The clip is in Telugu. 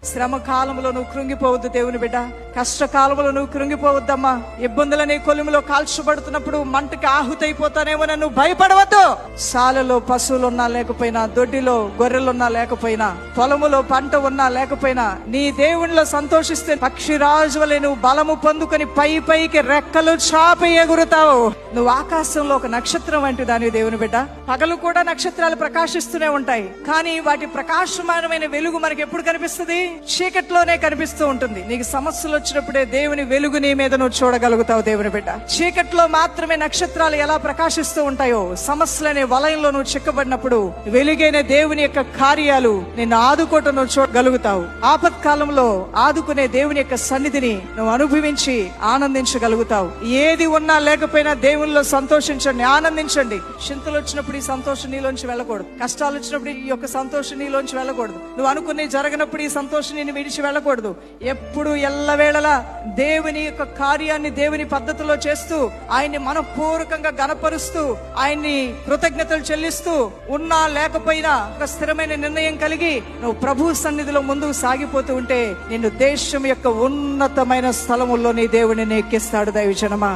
శ్రమ కాలంలో నువ్వు కృంగిపోవద్దు దేవుని బిడ్డ. కష్టకాలంలో నువ్వు కృంగిపోవద్దమ్మా. ఇబ్బందుల నీ కొలిమిలో కాల్చబడుతున్నప్పుడు మంటకి ఆహుతైపోతానేమో నువ్వు భయపడవద్దు. సాలలో పశువులున్నా లేకపోయినా, దొడ్డిలో గొర్రెలున్నా లేకపోయినా, పొలములో పంట ఉన్నా లేకపోయినా, నీ దేవునిలో సంతోషిస్తే పక్షిరాజు వలె నువ్వు బలము పొందుకొని పైకి రెక్కలు చాపి ఎగురుతావు. నువ్వు ఆకాశంలో ఒక నక్షత్రం వంటి దాని దేవుని బిడ్డ. పగలు కూడా నక్షత్రాలు ప్రకాశిస్తూనే ఉంటాయి, కానీ వాటి ప్రకాశమానమైన వెలుగు మనకి ఎప్పుడు కనిపిస్తుంది? చీకట్లోనే కనిపిస్తూ ఉంటుంది. నీకు సమస్యలు వచ్చినప్పుడే దేవుని వెలుగు నీ మీద నువ్వు చూడగలుగుతావు దేవుని బిడ్డ. చీకట్లో మాత్రమే నక్షత్రాలు ఎలా ప్రకాశిస్తూ ఉంటాయో, సమస్యలనే వలయంలో నువ్వు చిక్కబడినప్పుడు వెలుగైన దేవుని యొక్క కార్యాలు నిన్ను ఆదుకోవటం నువ్వు చూడగలుగుతావు. ఆపత్కాలంలో ఆదుకునే దేవుని యొక్క సన్నిధిని నువ్వు అనుభవించి ఆనందించగలుగుతావు. ఏది ఉన్నా లేకపోయినా దేవునిలో సంతోషించండి, ఆనందించండి. చింతలు వచ్చినప్పుడు ఈ సంతోషం నీలోంచి వెళ్ళకూడదు. కష్టాలు వచ్చినప్పుడు ఈ యొక్క సంతోషం నీలోంచి వెళ్ళకూడదు. నువ్వు అనుకునే జరగనప్పుడు ఈ సంతోషం నేను విడిచి వెళ్ళకూడదు. ఎప్పుడు ఎల్లవేళలా దేవుని యొక్క కార్యాన్ని దేవుని పద్ధతిలో చేస్తూ, ఆయన్ని మనపూర్వకంగా గణపరుస్తూ, ఆయన్ని కృతజ్ఞతలు చెల్లిస్తూ, ఉన్నా లేకపోయినా ఒక స్థిరమైన నిర్ణయం కలిగి నువ్వు ప్రభు సన్నిధిలో ముందుకు సాగిపోతూ ఉంటే నిన్ను దేశం యొక్క ఉన్నతమైన స్థలముల్లో నీ దేవుడిని ఎక్కిస్తాడు దైవజనమా.